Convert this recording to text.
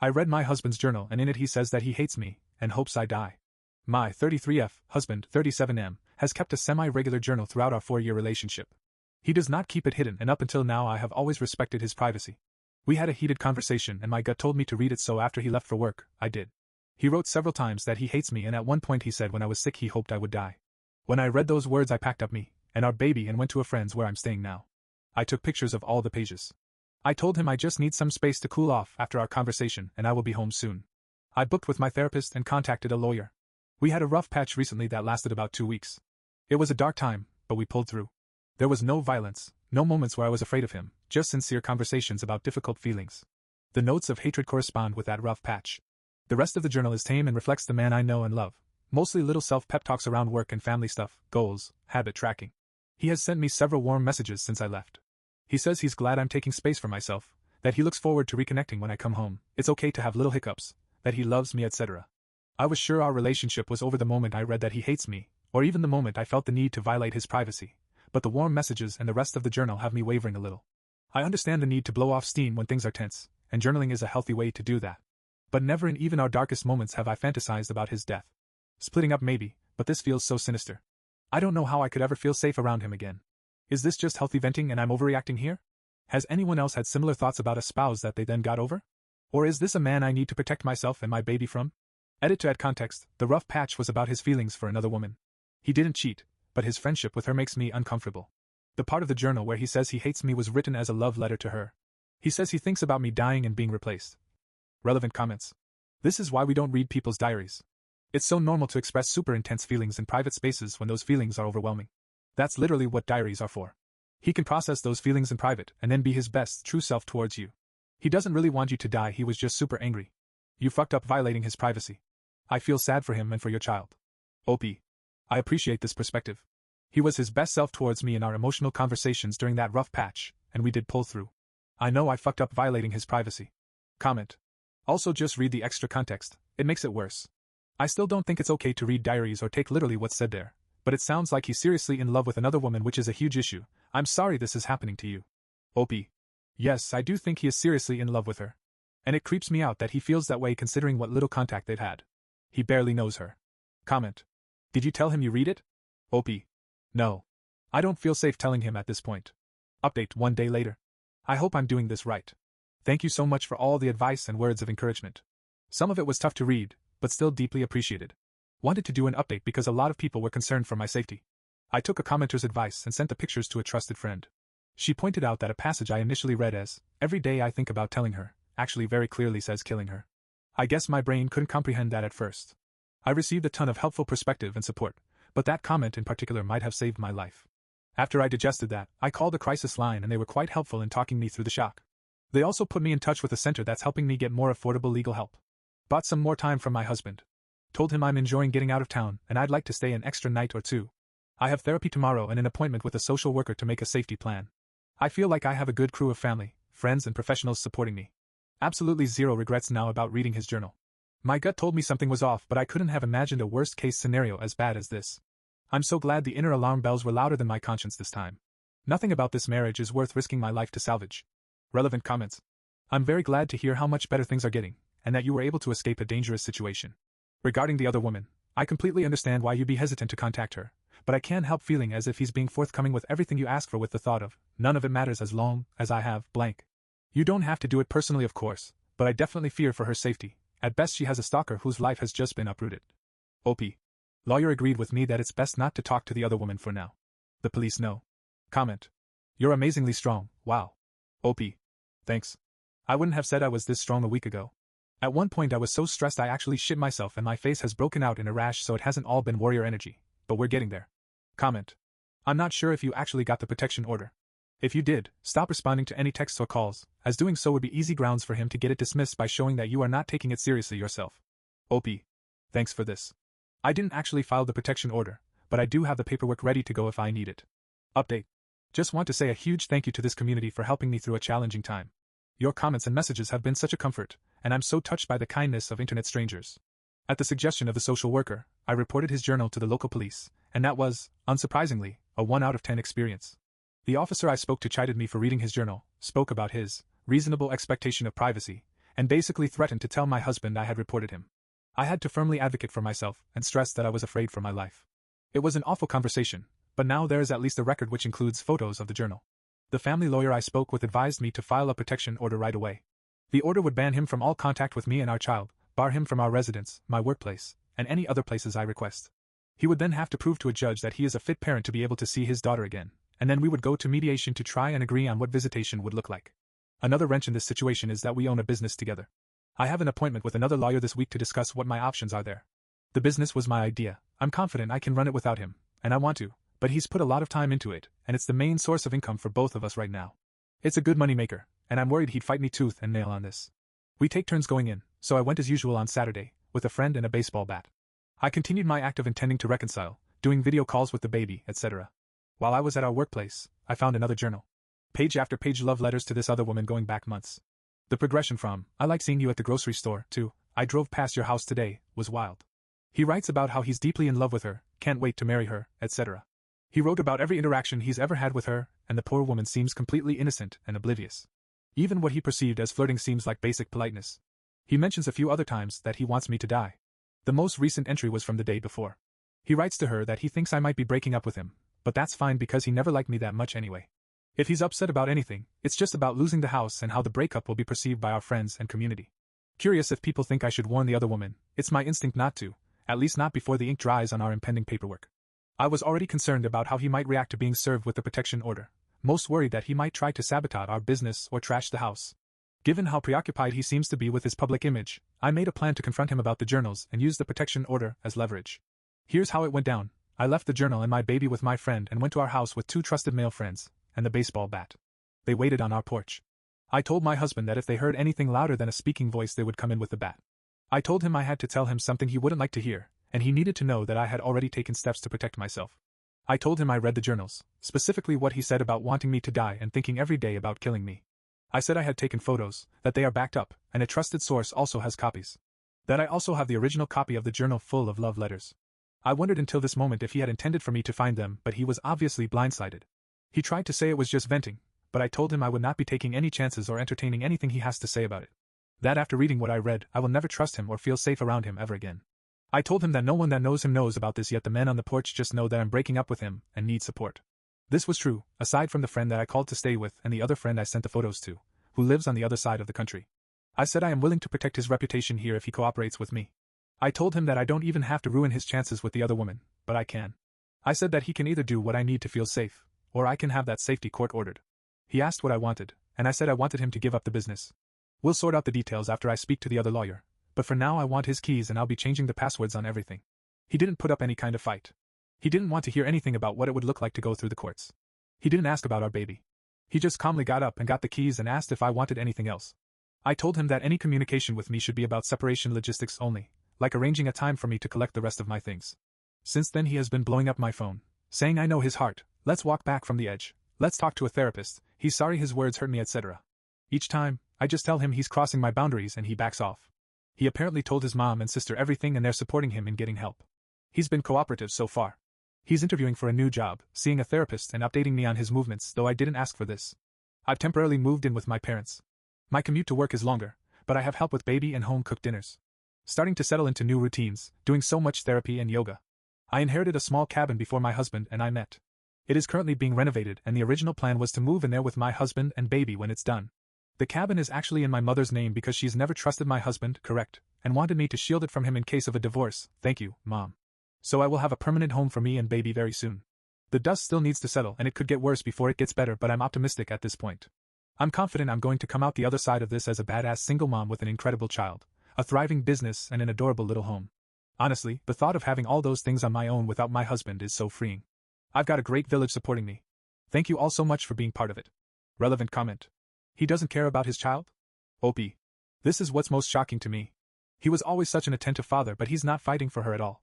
I read my husband's journal and in it he says that he hates me and hopes I die. My 33F husband, 37M, has kept a semi-regular journal throughout our 4-year relationship. He does not keep it hidden and up until now I have always respected his privacy. We had a heated conversation and my gut told me to read it, so after he left for work, I did. He wrote several times that he hates me and at one point he said when I was sick he hoped I would die. When I read those words I packed up me and our baby and went to a friend's where I'm staying now. I took pictures of all the pages. I told him I just need some space to cool off after our conversation and I will be home soon. I booked with my therapist and contacted a lawyer. We had a rough patch recently that lasted about 2 weeks. It was a dark time, but we pulled through. There was no violence, no moments where I was afraid of him, just sincere conversations about difficult feelings. The notes of hatred correspond with that rough patch. The rest of the journal is tame and reflects the man I know and love. Mostly little self-pep talks around work and family stuff, goals, habit tracking. He has sent me several warm messages since I left. He says he's glad I'm taking space for myself, that he looks forward to reconnecting when I come home, it's okay to have little hiccups, that he loves me, etc. I was sure our relationship was over the moment I read that he hates me, or even the moment I felt the need to violate his privacy, but the warm messages and the rest of the journal have me wavering a little. I understand the need to blow off steam when things are tense, and journaling is a healthy way to do that. But never in even our darkest moments have I fantasized about his death. Splitting up maybe, but this feels so sinister. I don't know how I could ever feel safe around him again. Is this just healthy venting and I'm overreacting here? Has anyone else had similar thoughts about a spouse that they then got over? Or is this a man I need to protect myself and my baby from? Edit to add context, the rough patch was about his feelings for another woman. He didn't cheat, but his friendship with her makes me uncomfortable. The part of the journal where he says he hates me was written as a love letter to her. He says he thinks about me dying and being replaced. Relevant comments. This is why we don't read people's diaries. It's so normal to express super intense feelings in private spaces when those feelings are overwhelming. That's literally what diaries are for. He can process those feelings in private and then be his best, true self towards you. He doesn't really want you to die, he was just super angry. You fucked up violating his privacy. I feel sad for him and for your child. OP. I appreciate this perspective. He was his best self towards me in our emotional conversations during that rough patch, and we did pull through. I know I fucked up violating his privacy. Comment. Also just read the extra context, it makes it worse. I still don't think it's okay to read diaries or take literally what's said there, but it sounds like he's seriously in love with another woman, which is a huge issue. I'm sorry this is happening to you. OP. Yes, I do think he is seriously in love with her. And it creeps me out that he feels that way considering what little contact they've had. He barely knows her. Comment. Did you tell him you read it? OP. No. I don't feel safe telling him at this point. Update 1 day later. I hope I'm doing this right. Thank you so much for all the advice and words of encouragement. Some of it was tough to read, but still deeply appreciated. Wanted to do an update because a lot of people were concerned for my safety. I took a commenter's advice and sent the pictures to a trusted friend. She pointed out that a passage I initially read as, "Every day I think about telling her," actually very clearly says killing her. I guess my brain couldn't comprehend that at first. I received a ton of helpful perspective and support, but that comment in particular might have saved my life. After I digested that, I called the crisis line and they were quite helpful in talking me through the shock. They also put me in touch with a center that's helping me get more affordable legal help. Bought some more time from my husband. Told him I'm enjoying getting out of town and I'd like to stay an extra night or two. I have therapy tomorrow and an appointment with a social worker to make a safety plan. I feel like I have a good crew of family, friends and professionals supporting me. Absolutely zero regrets now about reading his journal. My gut told me something was off, but I couldn't have imagined a worst-case scenario as bad as this. I'm so glad the inner alarm bells were louder than my conscience this time. Nothing about this marriage is worth risking my life to salvage. Relevant comments. I'm very glad to hear how much better things are getting, and that you were able to escape a dangerous situation. Regarding the other woman, I completely understand why you'd be hesitant to contact her, but I can't help feeling as if he's being forthcoming with everything you ask for, with the thought of, none of it matters as long as I have blank. You don't have to do it personally, of course, but I definitely fear for her safety. At best she has a stalker whose life has just been uprooted. OP. Lawyer agreed with me that it's best not to talk to the other woman for now. The police know. Comment. You're amazingly strong, wow. OP. Thanks. I wouldn't have said I was this strong a week ago. At one point I was so stressed I actually shit myself and my face has broken out in a rash, so it hasn't all been warrior energy, but we're getting there. Comment. I'm not sure if you actually got the protection order. If you did, stop responding to any texts or calls, as doing so would be easy grounds for him to get it dismissed by showing that you are not taking it seriously yourself. OP. Thanks for this. I didn't actually file the protection order, but I do have the paperwork ready to go if I need it. Update. Just want to say a huge thank you to this community for helping me through a challenging time. Your comments and messages have been such a comfort, and I'm so touched by the kindness of internet strangers. At the suggestion of the social worker, I reported his journal to the local police, and that was, unsurprisingly, a 1 out of 10 experience. The officer I spoke to chided me for reading his journal, spoke about his reasonable expectation of privacy, and basically threatened to tell my husband I had reported him. I had to firmly advocate for myself and stress that I was afraid for my life. It was an awful conversation, but now there is at least a record which includes photos of the journal. The family lawyer I spoke with advised me to file a protection order right away. The order would ban him from all contact with me and our child, bar him from our residence, my workplace, and any other places I request. He would then have to prove to a judge that he is a fit parent to be able to see his daughter again, and then we would go to mediation to try and agree on what visitation would look like. Another wrench in this situation is that we own a business together. I have an appointment with another lawyer this week to discuss what my options are there. The business was my idea. I'm confident I can run it without him, and I want to, but he's put a lot of time into it, and it's the main source of income for both of us right now. It's a good money maker, and I'm worried he'd fight me tooth and nail on this. We take turns going in, so I went as usual on Saturday, with a friend and a baseball bat. I continued my act of intending to reconcile, doing video calls with the baby, etc. While I was at our workplace, I found another journal. Page after page love letters to this other woman going back months. The progression from, "I like seeing you at the grocery store," to, "I drove past your house today," was wild. He writes about how he's deeply in love with her, can't wait to marry her, etc. He wrote about every interaction he's ever had with her, and the poor woman seems completely innocent and oblivious. Even what he perceived as flirting seems like basic politeness. He mentions a few other times that he wants me to die. The most recent entry was from the day before. He writes to her that he thinks I might be breaking up with him, but that's fine because he never liked me that much anyway. If he's upset about anything, it's just about losing the house and how the breakup will be perceived by our friends and community. Curious if people think I should warn the other woman. It's my instinct not to, at least not before the ink dries on our impending paperwork. I was already concerned about how he might react to being served with the protection order, most worried that he might try to sabotage our business or trash the house. Given how preoccupied he seems to be with his public image, I made a plan to confront him about the journals and use the protection order as leverage. Here's how it went down. I left the journal and my baby with my friend and went to our house with 2 trusted male friends, and the baseball bat. They waited on our porch. I told my husband that if they heard anything louder than a speaking voice they would come in with the bat. I told him I had to tell him something he wouldn't like to hear, and he needed to know that I had already taken steps to protect myself. I told him I read the journals, specifically what he said about wanting me to die and thinking every day about killing me. I said I had taken photos, that they are backed up, and a trusted source also has copies. That I also have the original copy of the journal full of love letters. I wondered until this moment if he had intended for me to find them, but he was obviously blindsided. He tried to say it was just venting, but I told him I would not be taking any chances or entertaining anything he has to say about it. That after reading what I read, I will never trust him or feel safe around him ever again. I told him that no one that knows him knows about this, yet the men on the porch just know that I'm breaking up with him and need support. This was true, aside from the friend that I called to stay with and the other friend I sent the photos to, who lives on the other side of the country. I said I am willing to protect his reputation here if he cooperates with me. I told him that I don't even have to ruin his chances with the other woman, but I can. I said that he can either do what I need to feel safe, or I can have that safety court ordered. He asked what I wanted, and I said I wanted him to give up the business. We'll sort out the details after I speak to the other lawyer, but for now I want his keys and I'll be changing the passwords on everything. He didn't put up any kind of fight. He didn't want to hear anything about what it would look like to go through the courts. He didn't ask about our baby. He just calmly got up and got the keys and asked if I wanted anything else. I told him that any communication with me should be about separation logistics only, like arranging a time for me to collect the rest of my things. Since then he has been blowing up my phone, saying I know his heart, let's walk back from the edge, let's talk to a therapist, he's sorry his words hurt me, etc. Each time, I just tell him he's crossing my boundaries and he backs off. He apparently told his mom and sister everything and they're supporting him in getting help. He's been cooperative so far. He's interviewing for a new job, seeing a therapist and updating me on his movements, though I didn't ask for this. I've temporarily moved in with my parents. My commute to work is longer, but I have help with baby and home-cooked dinners. Starting to settle into new routines, doing so much therapy and yoga. I inherited a small cabin before my husband and I met. It is currently being renovated and the original plan was to move in there with my husband and baby when it's done. The cabin is actually in my mother's name because she's never trusted my husband, correct, and wanted me to shield it from him in case of a divorce, thank you, Mom. So I will have a permanent home for me and baby very soon. The dust still needs to settle and it could get worse before it gets better, but I'm optimistic at this point. I'm confident I'm going to come out the other side of this as a badass single mom with an incredible child, a thriving business and an adorable little home. Honestly, the thought of having all those things on my own without my husband is so freeing. I've got a great village supporting me. Thank you all so much for being part of it. Relevant comment. He doesn't care about his child? OP. This is what's most shocking to me. He was always such an attentive father, but he's not fighting for her at all.